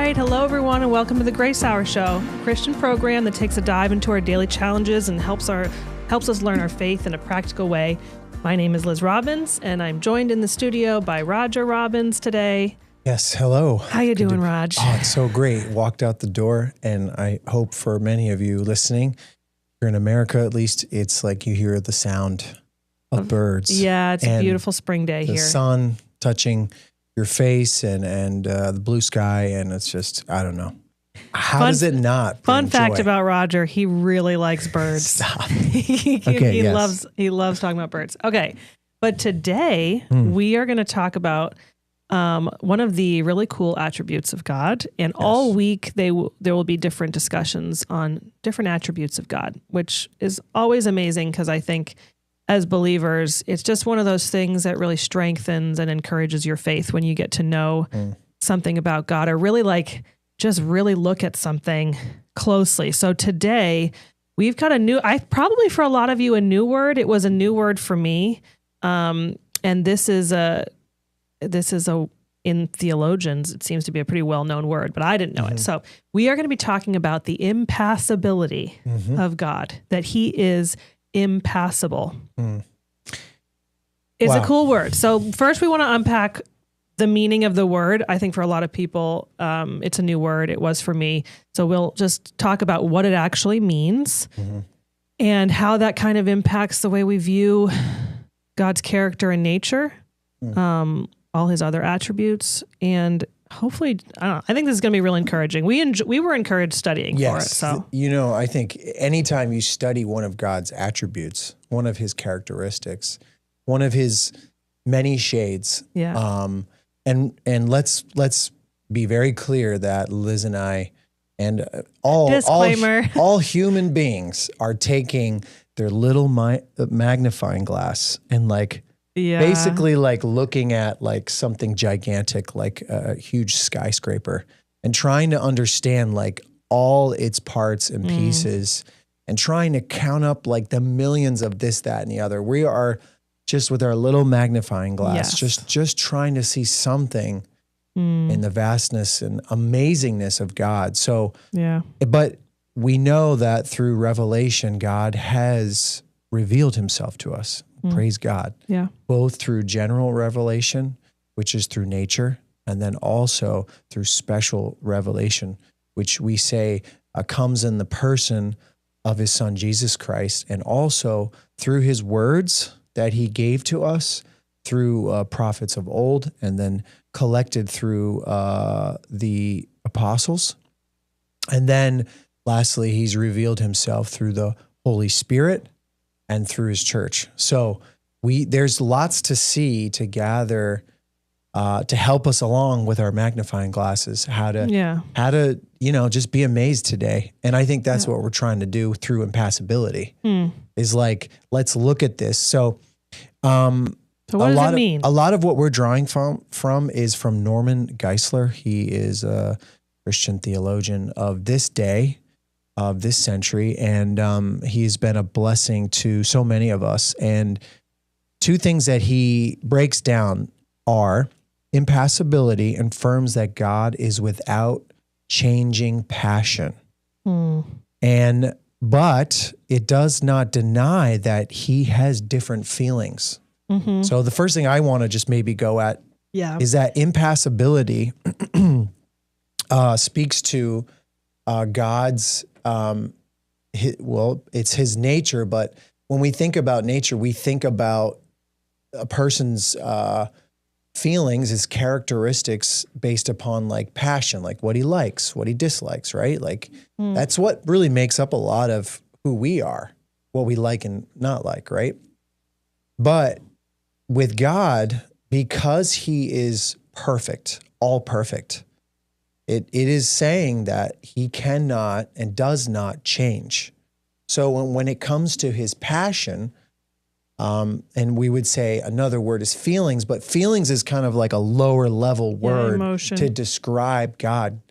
right. Hello, everyone, and welcome to the Grace Hour Show, a Christian program that takes a dive into our daily challenges and helps us learn our faith in a practical way. My name is Liz Robbins, and I'm joined in the studio by Roger Robbins today. Yes, hello. How you doing, Raj? Oh, it's so great. Walked out the door, and I hope for many of you listening, here in America at least, it's like you hear the sound of birds. Yeah, it's a beautiful spring day here. The sun touching your face and the blue sky, and it's just, I don't know. How does it not bring Fun fact joy? about Roger, he really likes birds. Stop. He loves talking about birds. Okay, but today we are going to talk about one of the really cool attributes of God, and all week there will be different discussions on different attributes of God, which is always amazing because I think as believers, it's just one of those things that really strengthens and encourages your faith when you get to know something about God, or really just really look at something closely. So today we've got probably for a lot of you, a new word. It was a new word for me. And this is in theologians, it seems to be a pretty well-known word, but I didn't know it. So we are going to be talking about the impassability of God, that he is impassable. It's a cool word. So first we want to unpack the meaning of the word. I think for a lot of people, it's a new word. It was for me. So we'll just talk about what it actually means and how that kind of impacts the way we view God's character and nature, all his other attributes, and hopefully, I think this is going to be really encouraging. We were encouraged studying for it. So, I think anytime you study one of God's attributes, one of his characteristics, one of his many shades, and let's be very clear that Liz and I and all human beings are taking their little magnifying glass and basically looking at something gigantic, like a huge skyscraper, and trying to understand all its parts and pieces and trying to count up the millions of this, that, and the other. We are just with our little magnifying glass, just trying to see something in the vastness and amazingness of God. So, but we know that through revelation, God has revealed himself to us. Praise God. Yeah. Both through general revelation, which is through nature, and then also through special revelation, which we say comes in the person of his son, Jesus Christ, and also through his words that he gave to us through prophets of old, and then collected through the apostles. And then lastly, he's revealed himself through the Holy Spirit and through his church. So there's lots to see, to gather, to help us along with our magnifying glasses, how to just be amazed today. And I think that's what we're trying to do through impassability is let's look at this. So what does it mean? A lot of what we're drawing from is from Norman Geisler. He is a Christian theologian of this day, of this century, and he's been a blessing to so many of us. And two things that he breaks down are impassibility affirms that God is without changing passion, but it does not deny that he has different feelings. So the first thing I want to just maybe go at is that impassibility speaks to God's it's his nature, but when we think about nature, we think about a person's feelings, his characteristics based upon passion, what he likes, what he dislikes, right? That's what really makes up a lot of who we are, what we like and not like, right? But with God, because he is perfect, all perfect, it is saying that he cannot and does not change. So when it comes to his passion, and we would say another word is feelings, but feelings is kind of like a lower level word to describe God.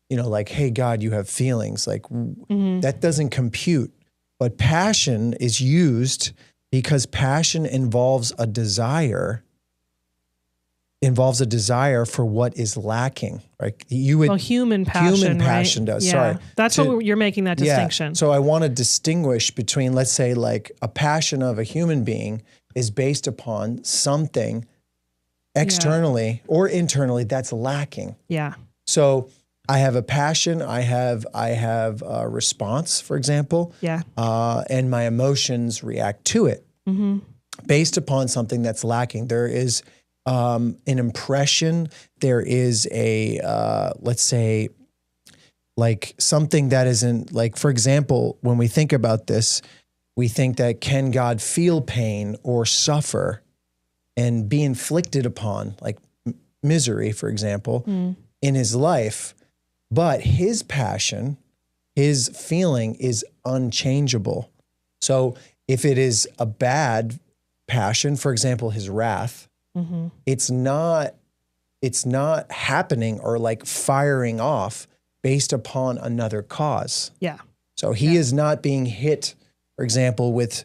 Hey, God, you have feelings. That doesn't compute. But passion is used because passion involves a desire involves a desire for what is lacking, right? Human passion right? does. Yeah. Sorry. That's what you're making that distinction. Yeah. So I want to distinguish between, let's say, like a passion of a human being is based upon something externally or internally that's lacking. Yeah. So I have a passion, I have a response, for example. Yeah. And my emotions react to it based upon something that's lacking. There is an impression, there is a, let's say, like something that isn't, like, for example, when we think about this, we think that can God feel pain or suffer and be inflicted upon, like misery, for example, in his life, but his passion, his feeling is unchangeable. So if it is a bad passion, for example, his wrath, it's not happening or like firing off based upon another cause. Yeah. So he is not being hit, for example, with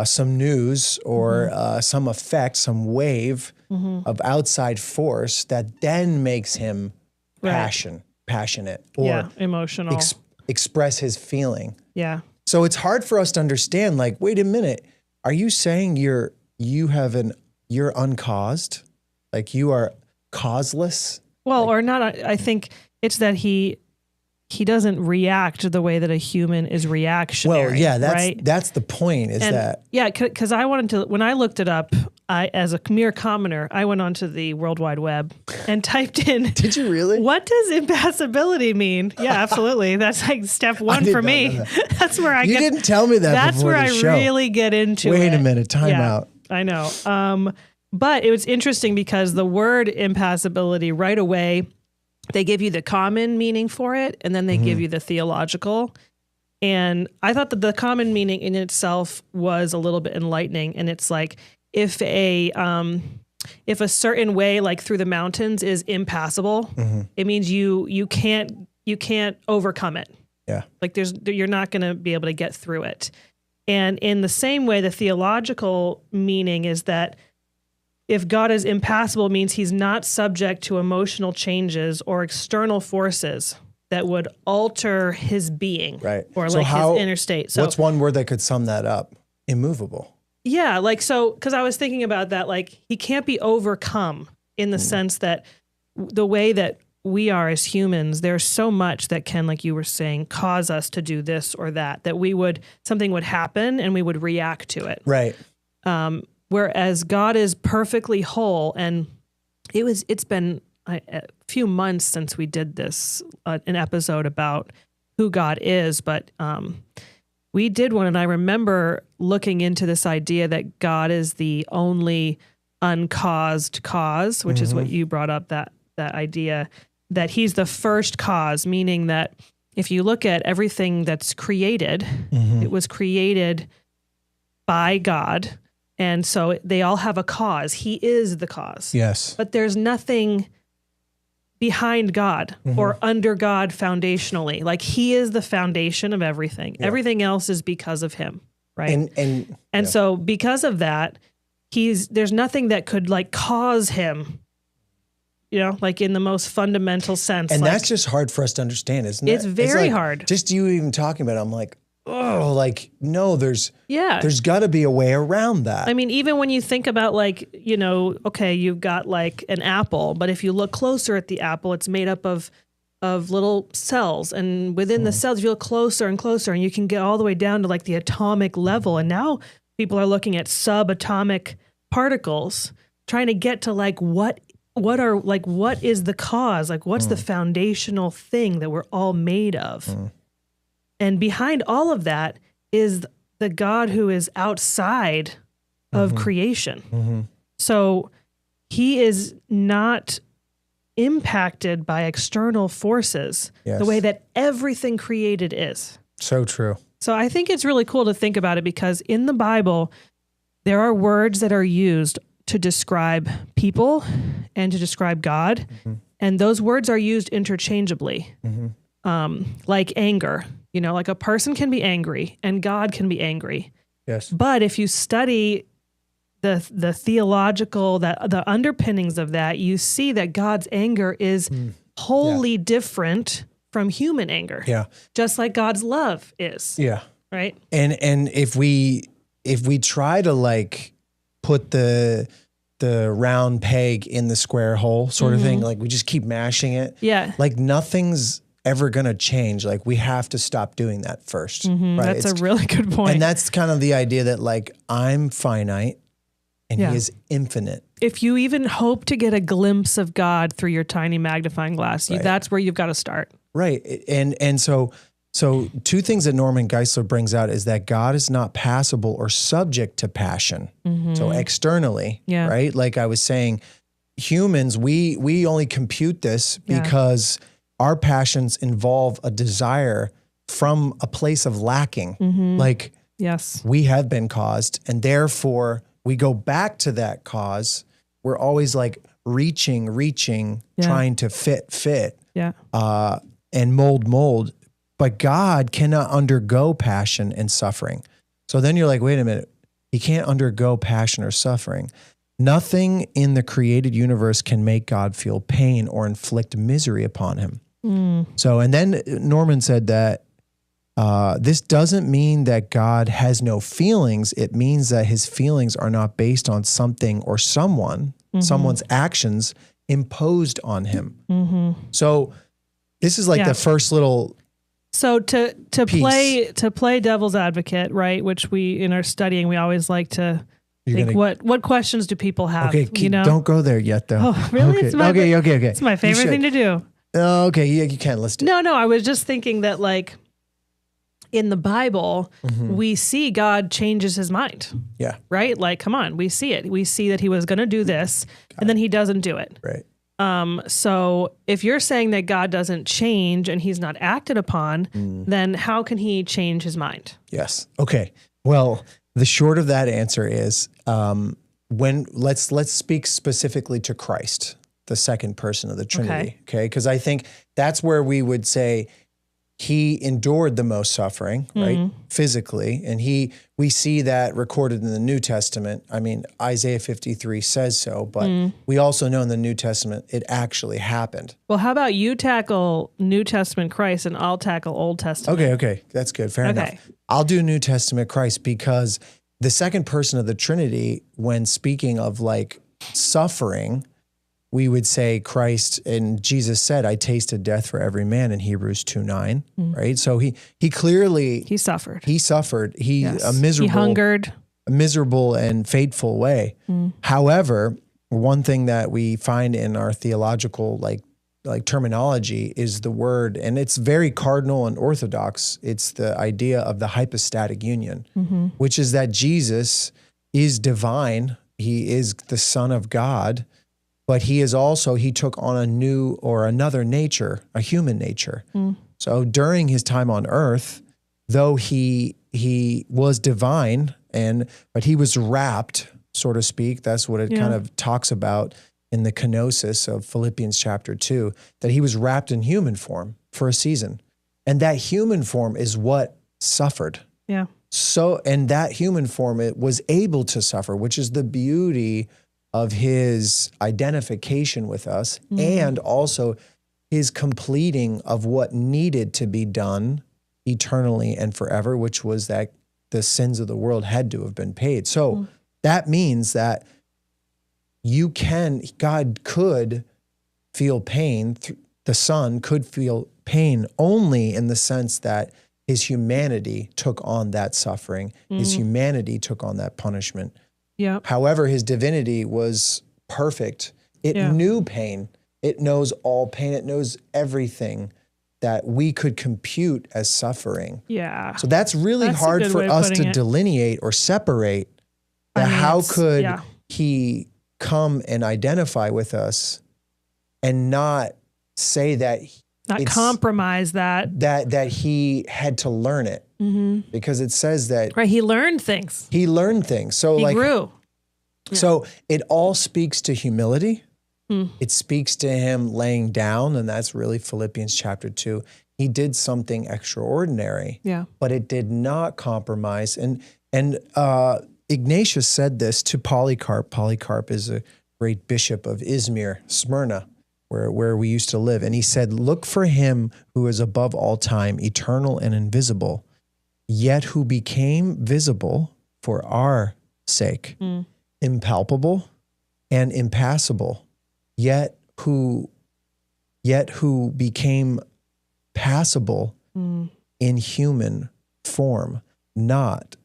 some news or some effect, some wave of outside force that then makes him passionate or emotional, express his feeling. Yeah. So it's hard for us to understand, like, wait a minute, are you saying you're uncaused? Like you are causeless? Well, or not. I think it's that he doesn't react the way that a human is reactionary. Well, yeah, right? that's the point. Yeah, because I wanted to, when I looked it up, as a mere commoner, I went onto the World Wide Web and typed in. Did you really? What does impassability mean? Yeah, absolutely. That's like step one for me. That's where I. You didn't tell me that. That's before where the show. I really get into it. Wait a minute, time out. I know. But it was interesting because the word impassability right away, they give you the common meaning for it, and then they give you the theological. And I thought that the common meaning in itself was a little bit enlightening. And it's like, if a certain way, like through the mountains, is impassable, it means you can't overcome it. Yeah. Like you're not going to be able to get through it. And in the same way, the theological meaning is that if God is impassable, it means he's not subject to emotional changes or external forces that would alter his being, right? Or so like his inner state. So what's one word that could sum that up? Immovable. Yeah, like so, because I was thinking about that, like he can't be overcome in the sense that the way that we are as humans, there's so much that can, like you were saying, cause us to do this or that something would happen and we would react to it. Right. Whereas God is perfectly whole, and it's been a few months since we did this, an episode about who God is, but we did one, and I remember looking into this idea that God is the only uncaused cause, which is what you brought up, that idea that he's the first cause, meaning that if you look at everything that's created, it was created by God. And so they all have a cause. He is the cause. Yes. But there's nothing behind God or under God foundationally. Like he is the foundation of everything. Yeah. Everything else is because of him, right? And so because of that, there's nothing that could like cause him, like in the most fundamental sense. And that's just hard for us to understand, isn't it? It's very hard. Just you even talking about it, I'm like, oh, like, no, there's got to be a way around that. I mean, even when you think about like, okay, you've got like an apple, but if you look closer at the apple, it's made up of little cells. And within the cells, you look closer and closer, and you can get all the way down to like the atomic level. And now people are looking at subatomic particles, trying to get to like what is the cause? Like what's the foundational thing that we're all made of? And behind all of that is the God who is outside of creation. So he is not impacted by external forces the way that everything created is. So true. So I think it's really cool to think about it, because in the Bible, there are words that are used to describe people and to describe God. And those words are used interchangeably, like anger. Like a person can be angry and God can be angry. Yes. But if you study the theological, the underpinnings of that, you see that God's anger is wholly different from human anger. Yeah. Just like God's love is. Yeah. Right. And if we try to like put the round peg in the square hole sort of thing, like we just keep mashing it. Yeah. Like nothing's ever going to change. Like we have to stop doing that first. Right? That's a really good point. And that's kind of the idea that like I'm finite and he is infinite. If you even hope to get a glimpse of God through your tiny magnifying glass, that's where you've got to start. Right. And so two things that Norman Geisler brings out is that God is not passible or subject to passion. So externally, right? Like I was saying, humans, we only compute this because our passions involve a desire from a place of lacking. Like we have been caused, and therefore we go back to that cause. We're always like reaching, trying to fit, and mold. But God cannot undergo passion and suffering. So then you're like, wait a minute, he can't undergo passion or suffering. Nothing in the created universe can make God feel pain or inflict misery upon him. So, and then Norman said that this doesn't mean that God has no feelings. It means that his feelings are not based on something or someone's actions imposed on him. So this is like the first little... So to play devil's advocate, right? Which we in our studying we always like to think what questions do people have? Okay, don't go there yet though. Oh, really? Okay. Okay. It's my favorite thing to do. Okay, yeah, you can. Let's do it. No. I was just thinking that like in the Bible, we see God changes his mind. Yeah. Right? Like, come on, we see it. We see that he was going to do this, and then he doesn't do it. Right. So if you're saying that God doesn't change and he's not acted upon, then how can he change his mind? Yes. Okay. Well, the short of that answer is let's speak specifically to Christ, the second person of the Trinity. Okay. Because I think that's where we would say he endured the most suffering, right? Physically. And we see that recorded in the New Testament. I mean, Isaiah 53 says so, but we also know in the New Testament, it actually happened. Well, how about you tackle New Testament Christ and I'll tackle Old Testament? Okay. That's good. Fair enough. I'll do New Testament Christ because the second person of the Trinity, when speaking of like suffering, we would say Christ, and Jesus said, I tasted death for every man in Hebrews 2:9, right? So he clearly... He suffered. He hungered. A miserable and fateful way. However, one thing that we find in our theological like terminology is the word, and it's very cardinal and orthodox. It's the idea of the hypostatic union, which is that Jesus is divine. He is the Son of God. But he took on another nature, a human nature. So during his time on earth, though he was divine, but he was wrapped, so to speak. That's what it kind of talks about in the kenosis of Philippians chapter 2, that he was wrapped in human form for a season. And that human form is what suffered. Yeah. So, and that human form, it was able to suffer, which is the beauty of his identification with us and also his completing of what needed to be done eternally and forever, which was that the sins of the world had to have been paid. So that means that God could feel pain. The Son could feel pain only in the sense that his humanity took on that suffering. His humanity took on that punishment. Yeah. However, his divinity was perfect. It knew pain. It knows all pain. It knows everything that we could compute as suffering. Yeah. So that's really hard for us to delineate or separate. How could he come and identify with us and not say that not compromise that he had to learn it, because it says that he learned things. So he grew. So it all speaks to humility. It speaks to him laying down, and that's really Philippians chapter 2. He did something extraordinary, but it did not compromise. And Ignatius said this to Polycarp. Polycarp is a great bishop of Izmir, Smyrna, where we used to live. And he said, look for him who is above all time, eternal and invisible, yet who became visible for our sake, impalpable and impassable, yet who became passable in human form, not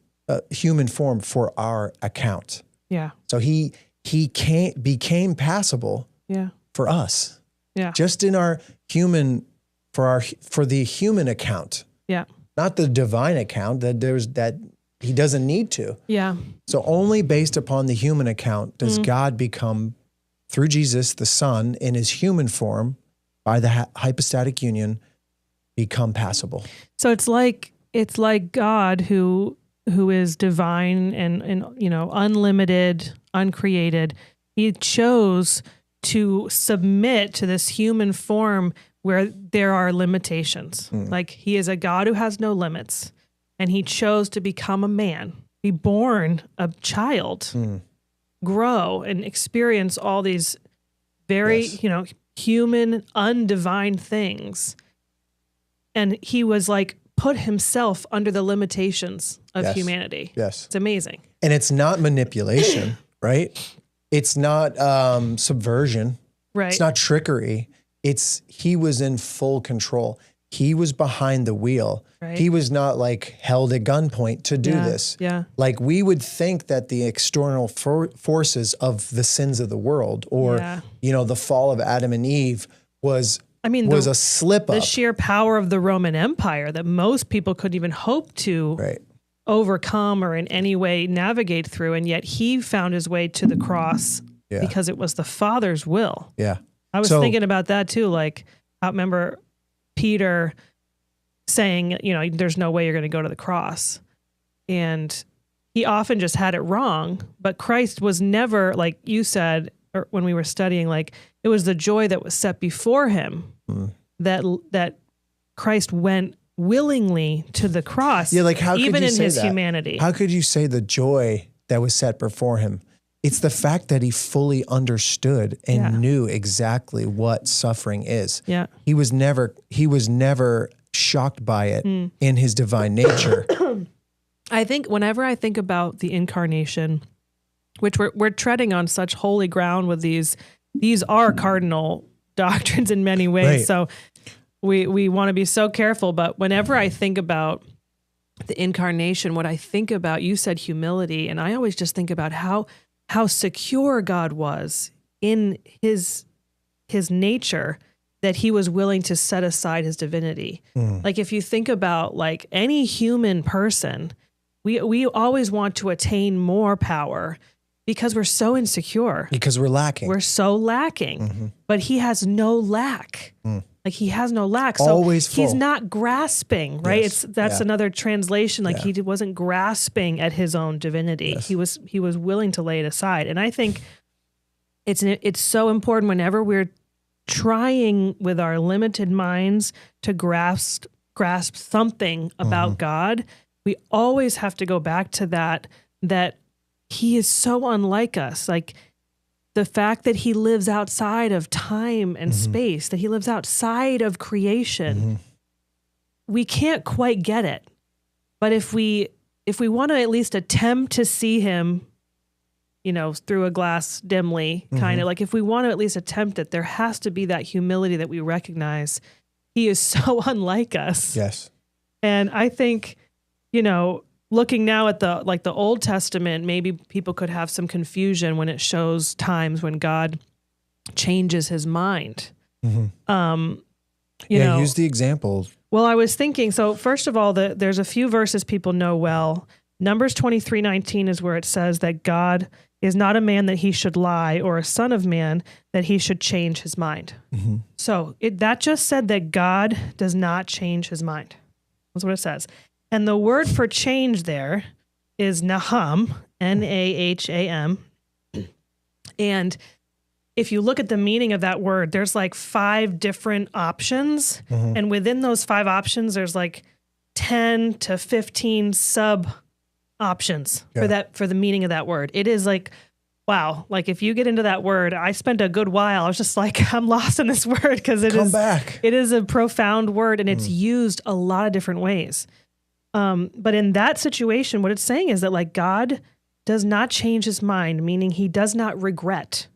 human form for our account. Yeah. So he became passable for us. Yeah. Just in our human, for the human account. Yeah. Not the divine account that he doesn't need to. Yeah. So only based upon the human account does God become, through Jesus, the Son, in his human form, by the hypostatic union, become passable. So it's like God who is divine and unlimited, uncreated. He chose to submit to this human form where there are limitations. Like he is a God who has no limits, and he chose to become a man, be born a child, grow and experience all these very, human, undivine things. And he was like, put himself under the limitations of humanity. Yes. It's amazing. And it's not manipulation, right? It's not subversion. Right. It's not trickery. He was in full control. He was behind the wheel. Right. He was not like held at gunpoint to do this. Yeah. Like we would think that the external forces of the sins of the world or, the fall of Adam and Eve was a slip up. The sheer power of the Roman Empire that most people couldn't even hope to overcome or in any way navigate through. And yet he found his way to the cross because it was the Father's will. Yeah. I was thinking about that too. Like, I remember Peter saying, there's no way you're going to go to the cross. And he often just had it wrong. But Christ was never, like you said, or when we were studying, like it was the joy that was set before him that Christ went willingly to the cross. Yeah, like how could even you in say his that? humanity. How could you say the joy that was set before him? It's the fact that he fully understood and knew exactly what suffering is. Yeah. He was never shocked by it in his divine nature. I think whenever I think about the incarnation, which we're treading on such holy ground with these are cardinal doctrines in many ways. Right. So we want to be so careful. But whenever I think about the incarnation, what I think about, you said humility, and I always just think about how secure God was in his nature, that he was willing to set aside his divinity. Like if you think about like any human person, we always want to attain more power because we're so insecure. Because we're lacking. We're so lacking. But he has no lack. Like he has no lack. So always full. He's not grasping, right? Yes. That's another translation. Like he wasn't grasping at his own divinity. Yes. He was willing to lay it aside. And I think it's so important whenever we're trying with our limited minds to grasp something about God, we always have to go back to that he is so unlike us. Like the fact that he lives outside of time and space, that he lives outside of creation, we can't quite get it. But if we want to at least attempt to see him, through a glass dimly, kind of like if we want to at least attempt it, there has to be that humility that we recognize he is so unlike us. Yes. And I think, looking now at the Old Testament, maybe people could have some confusion when it shows times when God changes his mind. Use the example. Well, I was thinking, so first of all, there's a few verses people know well. Numbers 23:19 is where it says that God is not a man that he should lie, or a son of man that he should change his mind. So that just said that God does not change his mind. That's what it says. And the word for change there is naham, Naham. And if you look at the meaning of that word, there's like 5 different options. And within those 5 options, there's like 10 to 15 sub options for the meaning of that word. It is like, wow. Like if you get into that word, I spent a good while. I was just like, I'm lost in this word because it is a profound word and it's used a lot of different ways. But in that situation, what it's saying is that like God does not change his mind, meaning he does not regret.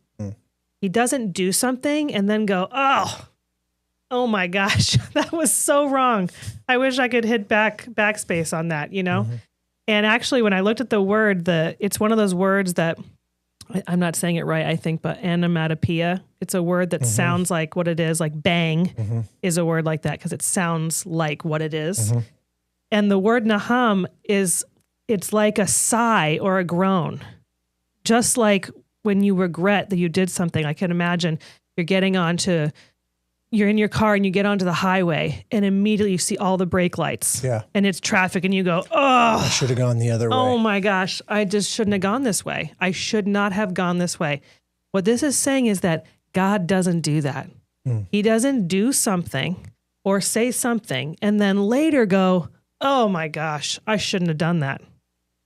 He doesn't do something and then go, oh my gosh, that was so wrong. I wish I could hit backspace on that, you know? And actually, when I looked at the word, it's one of those words that, I'm not saying it right, I think, but onomatopoeia. It's a word that sounds like what it is, like bang is a word like that because it sounds like what it is. And the word naham it's like a sigh or a groan. Just like when you regret that you did something, I can imagine you're in your car and you get onto the highway and immediately you see all the brake lights and it's traffic and you go, I should have gone the other way. Oh my gosh, I just shouldn't have gone this way. I should not have gone this way. What this is saying is that God doesn't do that. He doesn't do something or say something and then later go, oh my gosh, I shouldn't have done that.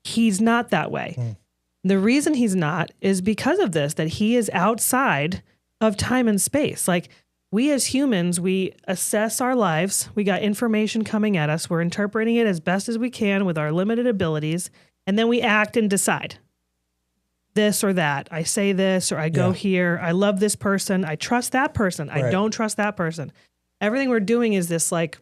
He's not that way. The reason he's not is because of this, that he is outside of time and space. Like we as humans, we assess our lives. We got information coming at us. We're interpreting it as best as we can with our limited abilities. And then we act and decide this or that. I say this or I go here. I love this person. I trust that person. I don't trust that person. Everything we're doing is this like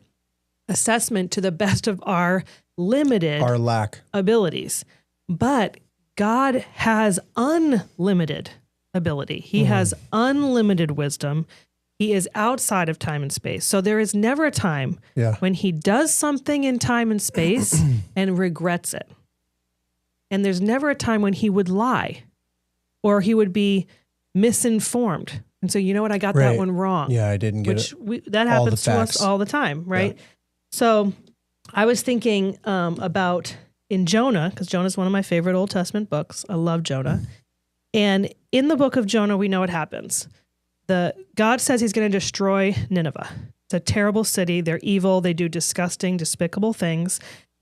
assessment to the best of our lack abilities. But God has unlimited ability. He has unlimited wisdom. He is outside of time and space. So there is never a time when he does something in time and space and regrets it. And there's never a time when he would lie or he would be misinformed. And so, you know what? I got that one wrong. Yeah, I didn't get it. That happens to us all the time, right? Yeah. So I was thinking about in Jonah, because Jonah is one of my favorite Old Testament books. I love Jonah. And in the book of Jonah, we know what happens. God says he's going to destroy Nineveh. It's a terrible city. They're evil. They do disgusting, despicable things.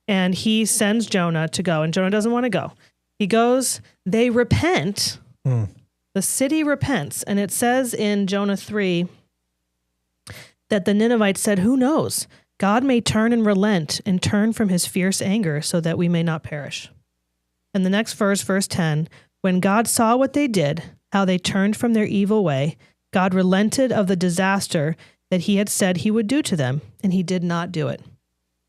And he sends Jonah to go, and Jonah doesn't want to go. He goes, they repent. The city repents. And it says in Jonah 3 that the Ninevites said, who knows? God may turn and relent and turn from his fierce anger so that we may not perish. And the next verse, verse 10, when God saw what they did, how they turned from their evil way, God relented of the disaster that he had said he would do to them, and he did not do it.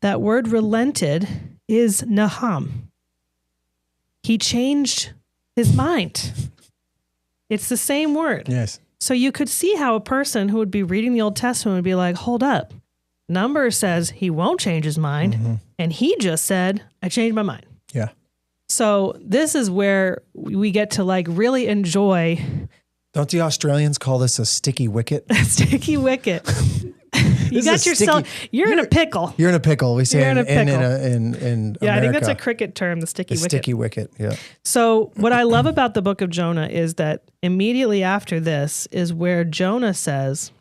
That word relented is naham. He changed his mind. It's the same word. Yes. So you could see how a person who would be reading the Old Testament would be like, hold up. Numbers says he won't change his mind, and he just said, I changed my mind. Yeah. So this is where we get to like really enjoy. Don't the Australians call this a sticky wicket? A sticky wicket. You got yourself. You're in a pickle. You're in a pickle. We say you're in a pickle. in America. I think that's a cricket term. The sticky wicket. Sticky wicket. Yeah. So what I love about the book of Jonah is that immediately after this is where Jonah says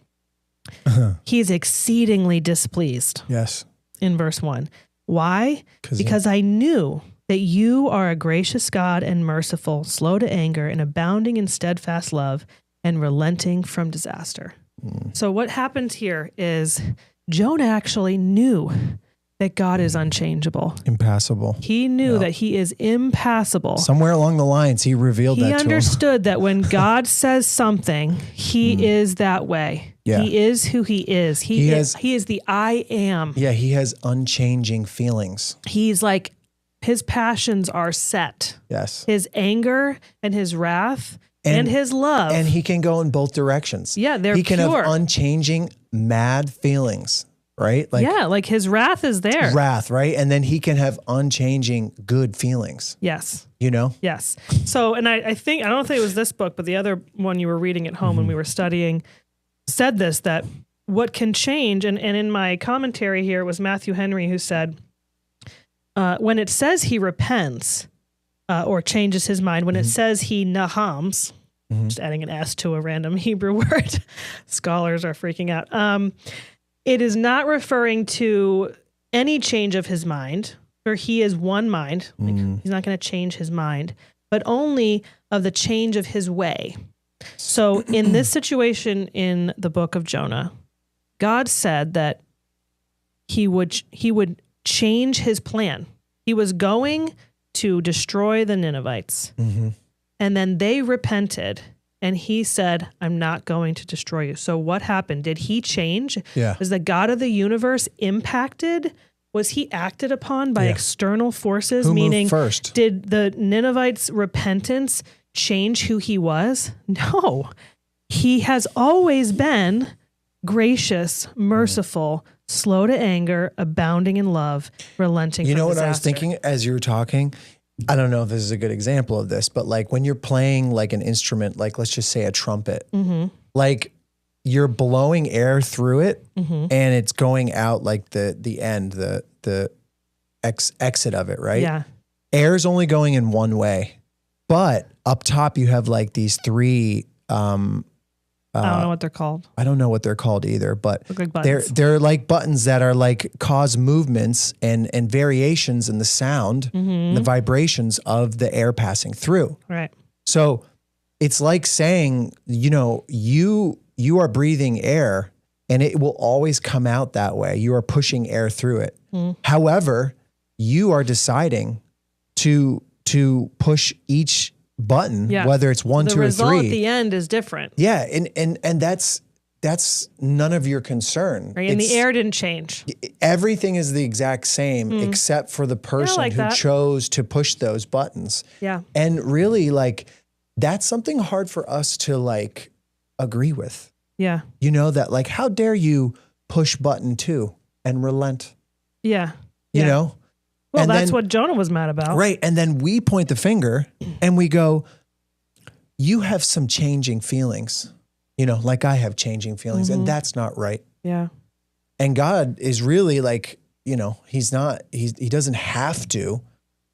he's exceedingly displeased. Yes. In verse 1. Why? Because I knew that you are a gracious God and merciful, slow to anger, and abounding in steadfast love, and relenting from disaster. So what happens here is Jonah actually knew that God is unchangeable. Impassable. He knew that he is impassable. Somewhere along the lines, he revealed that to him. He understood that when God says something, he is that way. Yeah. He is who he is. He is the I am. Yeah, he has unchanging feelings. He's like, his passions are set. Yes. His anger and his wrath and his love. And he can go in both directions. Yeah, they're pure. He can have unchanging, mad feelings, right? Like his wrath is there. Wrath, right? And then he can have unchanging, good feelings. Yes. You know? Yes. So, and I don't think it was this book, but the other one you were reading at home when we were studying said this, that what can change, and in my commentary here was Matthew Henry who said, when it says he repents or changes his mind, when it says he nahams, just adding an S to a random Hebrew word, scholars are freaking out. It is not referring to any change of his mind for he is one mind. Like, he's not going to change his mind, but only of the change of his way. So in this situation in the book of Jonah, God said that he would change his plan. He was going to destroy the Ninevites. And then they repented, and he said, I'm not going to destroy you. So what happened? Did he change? Yeah. Was the God of the universe impacted? Was he acted upon by external forces? Who Meaning, moved first? Did the Ninevites' repentance change who he was? No. He has always been gracious, merciful, slow to anger, abounding in love, relenting from You know what disaster. I was thinking as you were talking? I don't know if this is a good example of this, but like when you're playing like an instrument, like let's just say a trumpet, like you're blowing air through it and it's going out like the end, the exit of it, right? Yeah. Air's only going in one way, but up top you have like these three, I don't know what they're called. I don't know what they're called either, but Look like buttons. they're like buttons that are like cause movements and variations in the sound, and the vibrations of the air passing through. Right. So it's like saying, you know, you are breathing air and it will always come out that way. You are pushing air through it. However, you are deciding to push each button, whether it's 1, 2, or 3. The result at the end is different. Yeah, and that's none of your concern. Right? And the air didn't change. Everything is the exact same except for the person who chose to push those buttons. Yeah. And really, like, that's something hard for us to like agree with. Yeah. You know, that like, how dare you push button 2 and relent? Yeah. You know? Well, And that's then- what Jonah was mad about. Right. And then we point the finger and we go, you have some changing feelings, you know, like I have changing feelings, and that's not right. Yeah. And God is really like, you know, he doesn't have to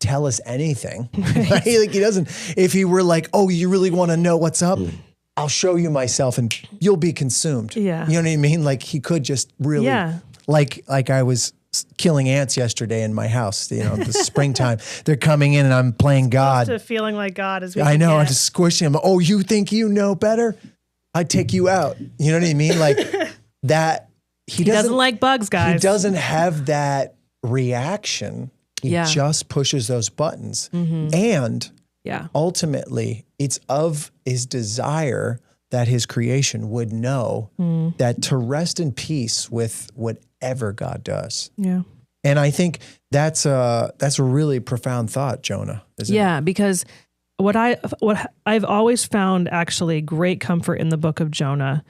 tell us anything. Right? Like he doesn't, if he were like, oh, you really want to know what's up? I'll show you myself and you'll be consumed. Yeah. You know what I mean? Like he could just really, like I was killing ants yesterday in my house, you know, the springtime, they're coming in and I'm playing God. To feeling like God is. I know. I'm just squishing him. Oh, you think you know better? I'd take you out. You know what I mean? Like that. He doesn't like bugs, guys. He doesn't have that reaction. He just pushes those buttons. And ultimately it's of his desire that his creation would know that to rest in peace with whatever God does. Yeah. And I think that's a really profound thought, Jonah. Yeah, because what I've always found actually great comfort in the book of Jonah,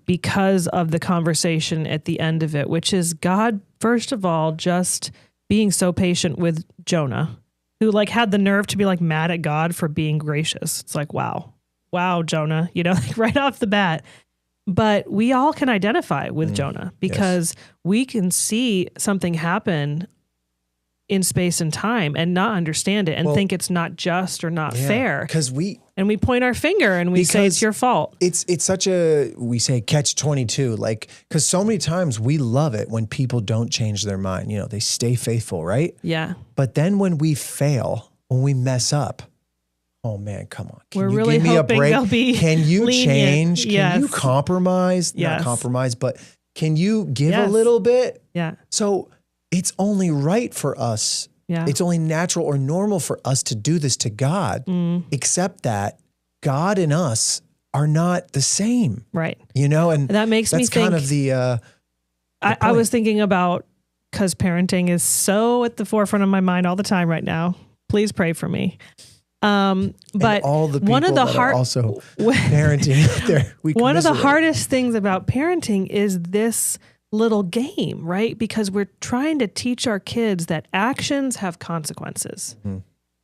because of the conversation at the end of it, which is God, first of all, just being so patient with Jonah, who like had the nerve to be like mad at God for being gracious. It's like, wow, Jonah, you know, like right off the bat. But we all can identify with Jonah because we can see something happen in space and time and not understand it and think it's not just or not fair. Because we point our finger and we say it's your fault. It's such we say catch-22, like, because so many times we love it when people don't change their mind. You know, they stay faithful, right? Yeah. But then when we fail, when we mess up, oh man, come on. We're really hoping they'll be Can you lenient. change? Yes. Can you compromise? Yes. Not compromise, but can you give a little bit? Yeah. So it's only right for us. Yeah. It's only natural or normal for us to do this to God, except that God and us are not the same. Right. You know, and that makes me think. That's kind of the I was thinking about, because parenting is so at the forefront of my mind all the time right now. Please pray for me. But all the people one of the that are also parenting out there, one of the hardest things about parenting is this little game, right? Because we're trying to teach our kids that actions have consequences.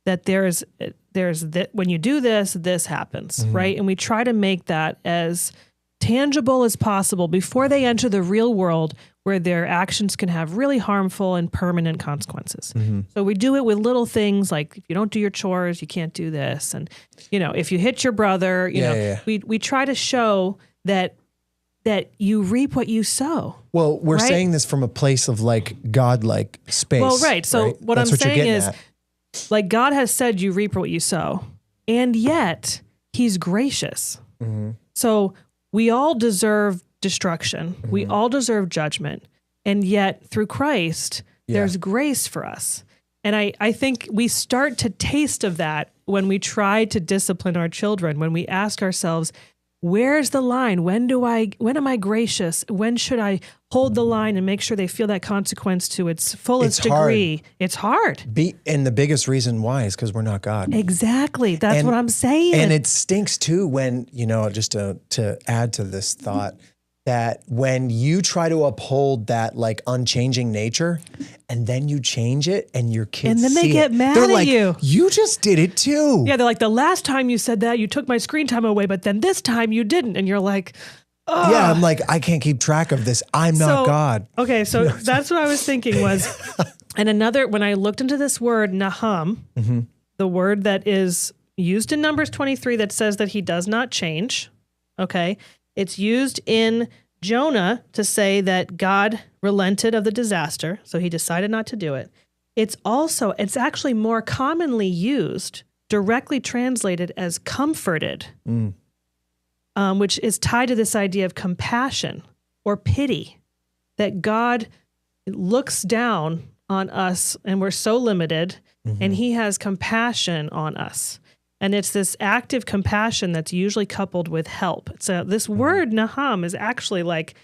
That there's that when you do this, this happens, right? And we try to make that as tangible as possible before they enter the real world, where their actions can have really harmful and permanent consequences. So we do it with little things like, if you don't do your chores, you can't do this. And, you know, if you hit your brother, you know, we try to show that that you reap what you sow. Well, we're right? saying this from a place of like God-like space. Well, right. So right? what That's I'm saying is, at. like, God has said you reap what you sow, and yet he's gracious. Mm-hmm. So we all deserve destruction. Mm-hmm. We all deserve judgment. And yet through Christ, there's grace for us. And I think we start to taste of that when we try to discipline our children, when we ask ourselves, where's the line? When am I gracious? When should I hold the line and make sure they feel that consequence to its fullest degree? Hard. It's hard. And the biggest reason why is because we're not God. Exactly. That's what I'm saying. And it stinks too when, just to add to this thought, that when you try to uphold that like unchanging nature and then you change it and your kids and then they get mad they're at like, you. You just did it too. Yeah, they're like, the last time you said that, you took my screen time away, but then this time you didn't. And you're like, oh. Yeah, I'm like, I can't keep track of this. I'm not God. Okay, so that's what I was thinking was, and when I looked into this word, Naham, mm-hmm. the word that is used in Numbers 23 that says that he does not change, okay? It's used in Jonah to say that God relented of the disaster, so he decided not to do it. It's actually more commonly used, directly translated as comforted, which is tied to this idea of compassion or pity, that God looks down on us and we're so limited, mm-hmm. and he has compassion on us. And it's this active compassion that's usually coupled with help. So this word Naham is actually like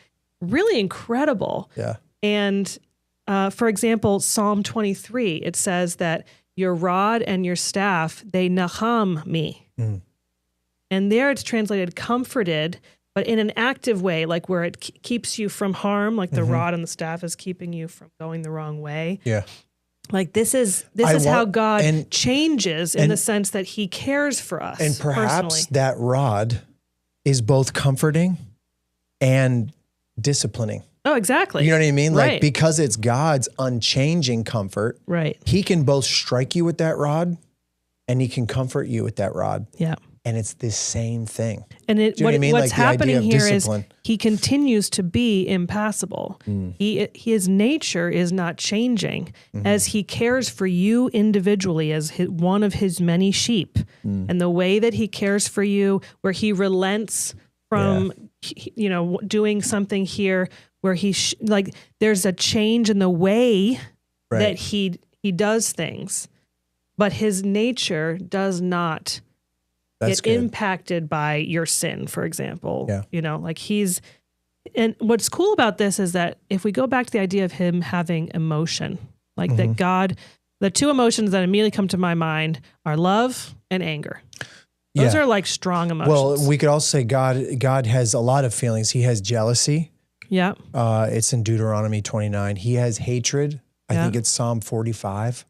really incredible. Yeah. And for example, Psalm 23, it says that your rod and your staff, they Naham me. Mm. And there it's translated comforted, but in an active way, like where it keeps you from harm, like the mm-hmm. rod and the staff is keeping you from going the wrong way. Yeah. Like this is how God changes in the sense that he cares for us. And perhaps personally. That rod is both comforting and disciplining. Oh, exactly. You know what I mean? Right. Like, because it's God's unchanging comfort, right? He can both strike you with that rod and he can comfort you with that rod. Yeah. And it's the same thing. And what's like happening here is he continues to be impassable. Mm. His nature is not changing mm-hmm. as he cares for you individually as one of his many sheep. Mm. And the way that he cares for you, where he relents from, doing something here, where there's a change in the way that he does things, but his nature does not get impacted by your sin, for example. Yeah. And what's cool about this is that if we go back to the idea of him having emotion, like mm-hmm. that God, the two emotions that immediately come to my mind are love and anger. Those are like strong emotions. Well, we could also say God has a lot of feelings. He has jealousy. Yeah. It's in Deuteronomy 29. He has hatred. I think it's Psalm 45.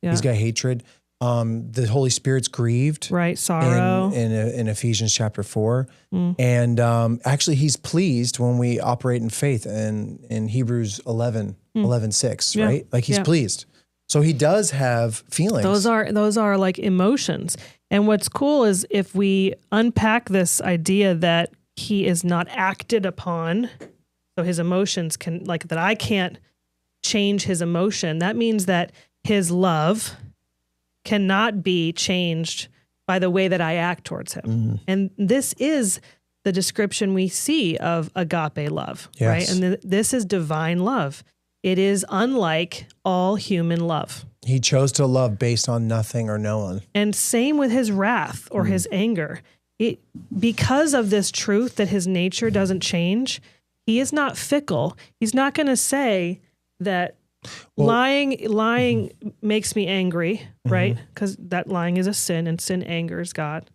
Yeah. He's got hatred. The Holy Spirit's grieved. Right, sorrow. In Ephesians chapter 4. Mm. And actually, he's pleased when we operate in faith in Hebrews 11:6, right? Like he's pleased. So he does have feelings. Those are like emotions. And what's cool is if we unpack this idea that he is not acted upon, so his emotions that I can't change his emotion, that means that his love cannot be changed by the way that I act towards him. Mm-hmm. And this is the description we see of agape love, right? And this is divine love. It is unlike all human love. He chose to love based on nothing or no one. And same with his wrath or his anger. Because of this truth that his nature doesn't change, he is not fickle. He's not going to say that lying makes me angry, right? Because that lying is a sin and sin angers God.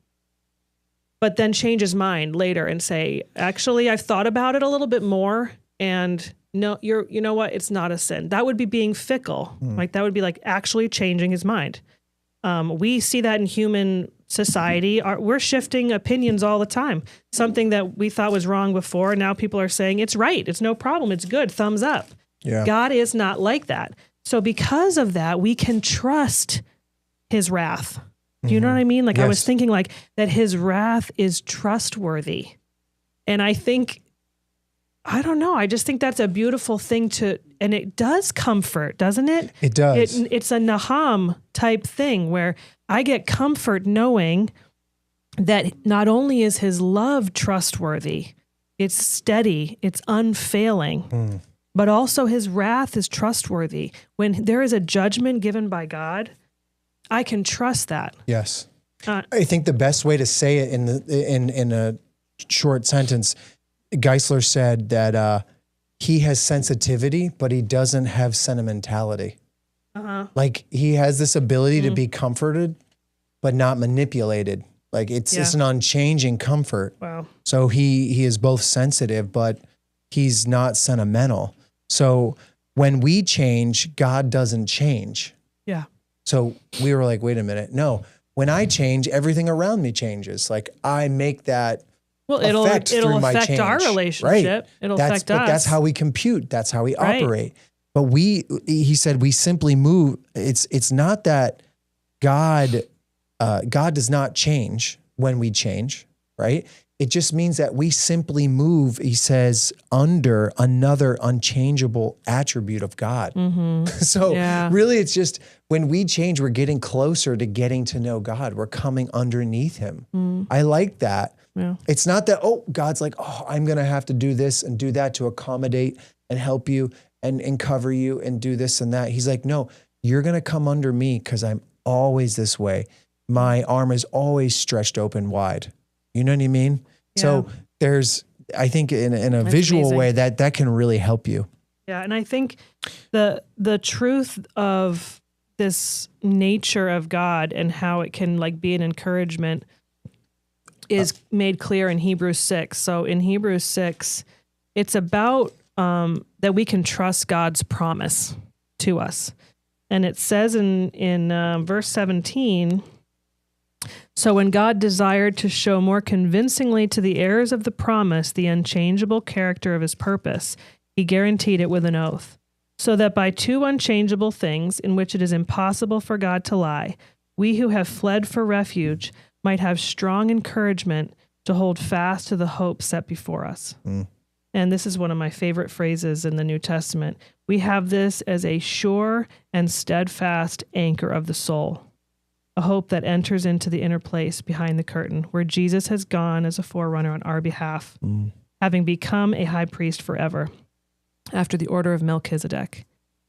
But then change his mind later and say, actually, I've thought about it a little bit more and no, you know what? It's not a sin. That would be being fickle. Like that would be like actually changing his mind. We see that in human society. We're shifting opinions all the time. Something that we thought was wrong before, now people are saying it's right. It's no problem. It's good. Thumbs up. Yeah. God is not like that. So because of that, we can trust his wrath. Do you know what I mean? Like I was thinking like that his wrath is trustworthy. And I think I don't know. I just think that's a beautiful thing and it does comfort, doesn't it? It does. It's a Nahum type thing where I get comfort knowing that not only is his love trustworthy, it's steady, it's unfailing, but also his wrath is trustworthy. When there is a judgment given by God, I can trust that. Yes. I think the best way to say it in a short sentence, Geisler said that he has sensitivity, but he doesn't have sentimentality. Like he has this ability to be comforted, but not manipulated. Like it's an unchanging comfort. Wow. So he is both sensitive, but he's not sentimental. So when we change, God doesn't change. Yeah. So we were like, wait a minute. No, when I change, everything around me changes. Like I make that it'll affect our relationship. Right. It'll affect us. But that's how we compute. That's how we operate. But he said, we simply move. It's not that God does not change when we change, right? It just means that we simply move, he says, under another unchangeable attribute of God. So really it's just when we change, we're getting closer to getting to know God. We're coming underneath him. I like that. Yeah. It's not that, God's like, I'm going to have to do this and do that to accommodate and help you and cover you and do this and that. He's like, no, you're going to come under me because I'm always this way. My arm is always stretched open wide. You know what I mean? Yeah. So there's, I think in a visual amazing way that can really help you. Yeah. And I think the truth of this nature of God and how it can like be an encouragement is made clear in Hebrews 6. So in Hebrews 6, it's about that we can trust God's promise to us. And it says in verse 17, so when God desired to show more convincingly to the heirs of the promise the unchangeable character of his purpose, he guaranteed it with an oath, so that by two unchangeable things in which it is impossible for God to lie, we who have fled for refuge might have strong encouragement to hold fast to the hope set before us. And this is one of my favorite phrases in the New Testament. We have this as a sure and steadfast anchor of the soul, a hope that enters into the inner place behind the curtain, where Jesus has gone as a forerunner on our behalf, having become a high priest forever, after the order of Melchizedek.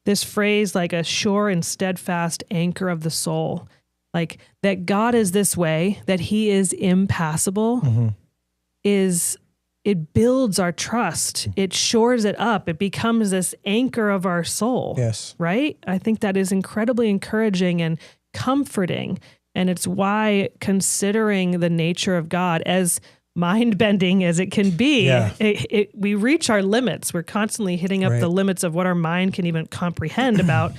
This phrase, like a sure and steadfast anchor of the soul, like that God is this way, that he is impassable, it builds our trust. It shores it up. It becomes this anchor of our soul. Yes. Right? I think that is incredibly encouraging and comforting. And it's why considering the nature of God, as mind-bending as it can be, we reach our limits. We're constantly hitting up the limits of what our mind can even comprehend about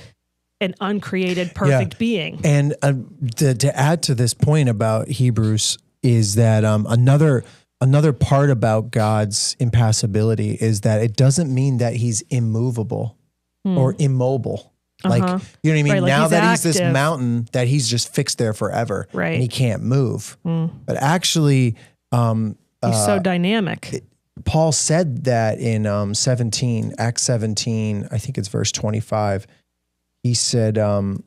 an uncreated, perfect being. And to add to this point about Hebrews is that another part about God's impassibility is that it doesn't mean that he's immovable or immobile. Like, you know what I mean? Right, like now he's that active. he's this mountain that he's just fixed there forever and he can't move. But actually, he's so dynamic. Paul said that in Acts 17, I think it's verse 25. He said,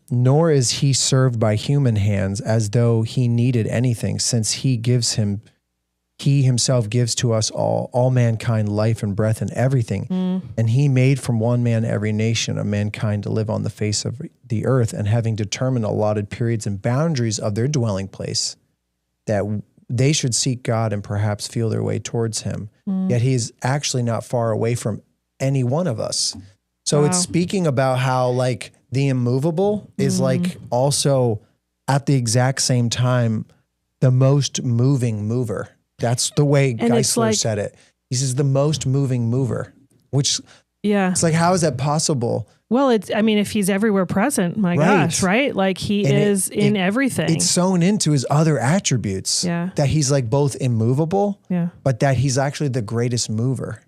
nor is he served by human hands as though he needed anything, since he himself gives to us all mankind life and breath and everything. And he made from one man every nation of mankind to live on the face of the earth, and having determined allotted periods and boundaries of their dwelling place, that they should seek God and perhaps feel their way towards him. Yet he is actually not far away from any one of us. So it's speaking about how like the immovable is like also at the exact same time the most moving mover. That's the way Geisler said it. He says the most moving mover, which it's like, how is that possible? Well, if he's everywhere present, my gosh, right? Like he is in everything. It's sewn into his other attributes that he's like both immovable, but that he's actually the greatest mover.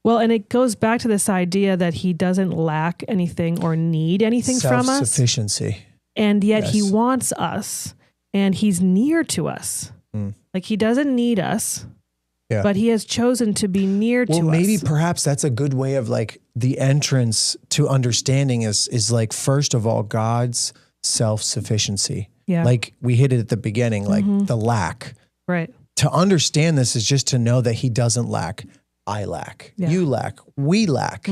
Well, and it goes back to this idea that he doesn't lack anything or need anything from us. Self-sufficiency. And yet he wants us and he's near to us. Like he doesn't need us, Yeah. But he has chosen to be near to us. Well, maybe perhaps that's a good way of like the entrance to understanding is like, first of all, God's self-sufficiency. Yeah. Like we hit it at the beginning, like the lack. Right. To understand this is just to know that he doesn't lack. I lack. Yeah. You lack. We lack.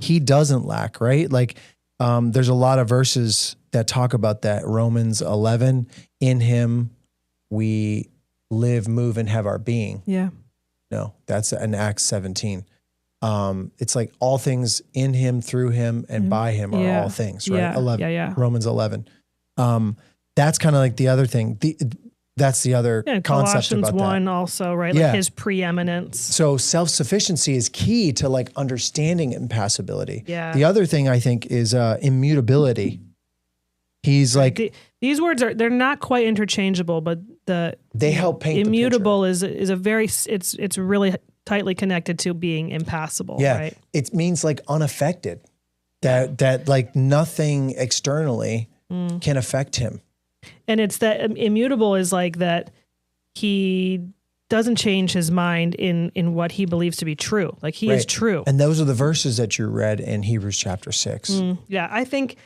He doesn't lack, right? Like there's a lot of verses that talk about that. Romans 11, in him we live, move, and have our being. Yeah. No, that's in Acts 17. It's like all things in him, through him, and by him are all things, right? 11. Yeah. Romans 11. That's kind of like the other thing. That's the other concept Colossians about 1 that. also, right? Like his preeminence. So self-sufficiency is key to like understanding impassibility. Yeah. The other thing I think is immutability. He's like these words they're not quite interchangeable, but they help paint immutable the picture. is a very it's really tightly connected to being impassible. Yeah, right? It means like unaffected. That like nothing externally can affect him. And it's that immutable is like that he doesn't change his mind in what he believes to be true. Like he is true. And those are the verses that you read in Hebrews chapter 6. Yeah, I think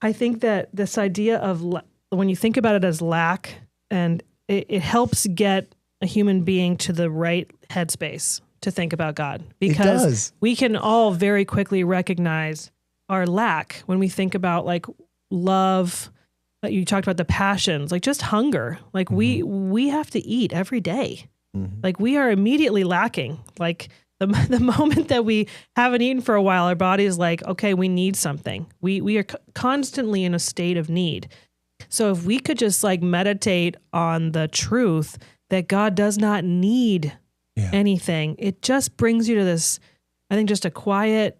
that this idea of when you think about it as lack, and it helps get a human being to the right headspace to think about God, because we can all very quickly recognize our lack when we think about like love. Like you talked about the passions, like just hunger. Like we have to eat every day. Like we are immediately lacking. Like the moment that we haven't eaten for a while, our body is like, okay, we need something. We are constantly in a state of need. So if we could just like meditate on the truth that God does not need anything, it just brings you to this, I think, just a quiet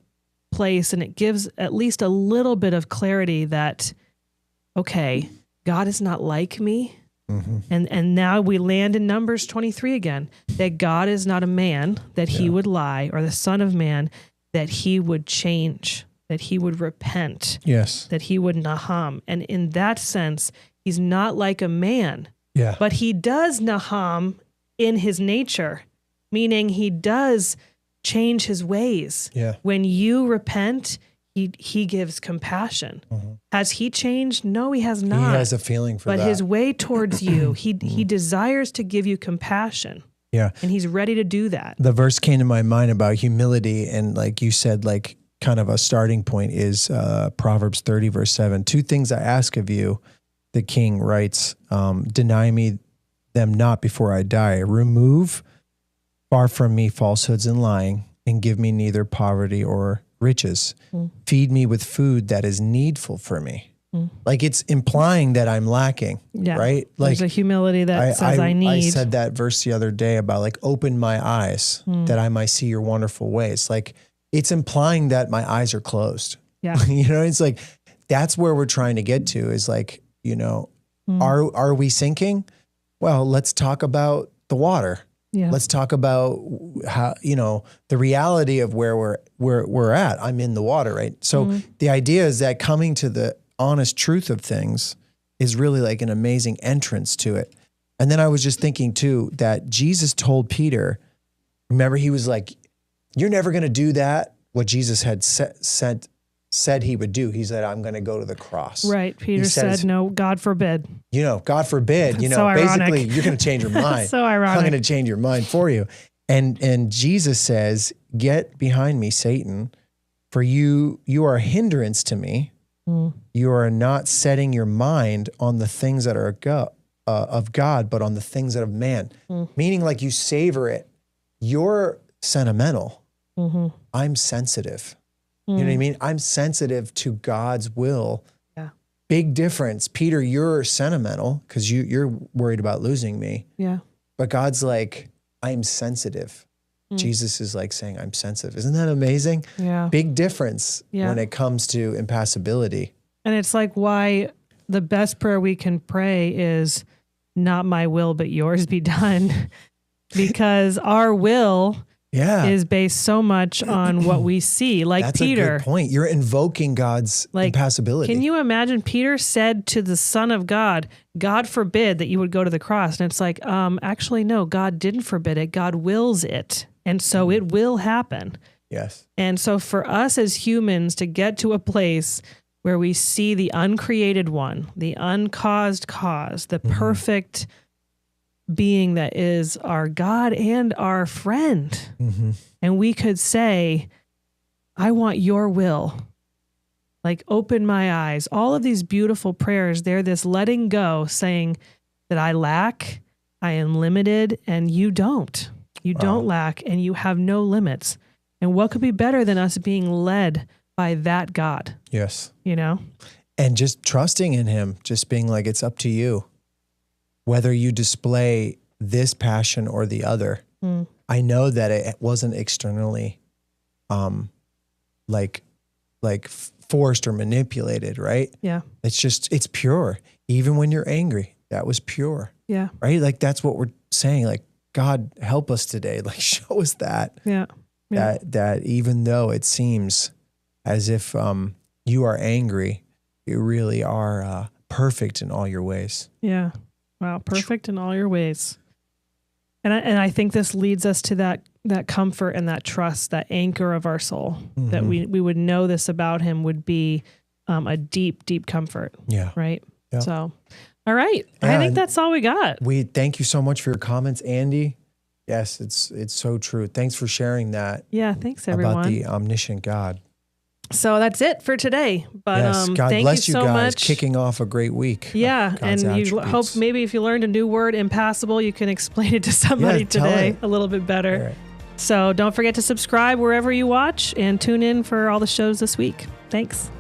place, and it gives at least a little bit of clarity that, okay, God is not like me. And now we land in Numbers 23 again, that God is not a man that he would lie, or the son of man that he would change, that he would repent, that he would naham. And in that sense, he's not like a man, but he does naham in his nature, meaning he does change his ways. When you repent, he gives compassion. Has he changed? No, he has not. He has a feeling for that. But his way towards you, he desires to give you compassion. Yeah. And he's ready to do that. The verse came to my mind about humility, and like you said, like kind of a starting point is Proverbs 30, verse 7. 2 things I ask of you, the king writes, deny me them not before I die. Remove far from me falsehoods and lying, and give me neither poverty or riches. Feed me with food that is needful for me. Like it's implying that I'm lacking, right? Like there's a humility that says I need. I said that verse the other day about like, open my eyes that I might see your wonderful ways. Like it's implying that my eyes are closed. Yeah. You know, it's like, that's where we're trying to get to, is like, you know, are we sinking? Well, let's talk about the water. Let's talk about how, you know, the reality of where we're at. I'm in the water, right? So the idea is that coming to the honest truth of things is really like an amazing entrance to it. And then I was just thinking too, that Jesus told Peter, remember, he was like, you're never going to do that. What Jesus had said he would do. He said, I'm going to go to the cross. Right. Peter said, no, God forbid. You know, God forbid, That's you know, so basically you're going to change your mind. So ironic. I'm going to change your mind for you. And Jesus says, get behind me, Satan, for you are a hindrance to me. You are not setting your mind on the things that are of God, but on the things that of man. Meaning like you savor it. You're sentimental. I'm sensitive. You know what I mean? I'm sensitive to God's will. Yeah. Big difference. Peter, you're sentimental because you're worried about losing me. Yeah. But God's like, I'm sensitive. Jesus is like saying, I'm sensitive. Isn't that amazing? Yeah. Big difference when it comes to impassibility. And it's like why the best prayer we can pray is not my will, but yours be done. Because our will is based so much on what we see. Like That's Peter. a good point. You're invoking God's impassibility. Can you imagine Peter said to the Son of God, God forbid that you would go to the cross. And it's like, actually, no, God didn't forbid it. God wills it. And so it will happen. Yes. And so for us as humans to get to a place where we see the uncreated one, the uncaused cause, the perfect being that is our God and our friend. And we could say, I want your will. Like, open my eyes. All of these beautiful prayers, they're this letting go, saying that I lack, I am limited, and you don't. You don't lack, and you have no limits. And what could be better than us being led by that God? Yes. You know? And just trusting in him, just being like, it's up to you. Whether you display this passion or the other, I know that it wasn't externally, like forced or manipulated, right? Yeah. It's pure. Even when you're angry, that was pure. Yeah. Right? Like, that's what we're saying. Like, God, help us today. Like, show us that. Yeah. That even though it seems as if you are angry, you really are perfect in all your ways. Yeah. Wow, perfect in all your ways. And I think this leads us to that comfort and that trust, that anchor of our soul, that we would know this about him would be a deep, deep comfort. Yeah. Right? Yeah. So, all right. I think that's all we got. We thank you so much for your comments, Andy. Yes, it's so true. Thanks for sharing that. Yeah, thanks everyone. About the omniscient God. So that's it for today. But yes, God thank bless you so guys. much. Kicking off a great week. Yeah, and you hope maybe if you learned a new word, impassable, you can explain it to somebody today a little bit better. Right. So don't forget to subscribe wherever you watch and tune in for all the shows this week. Thanks.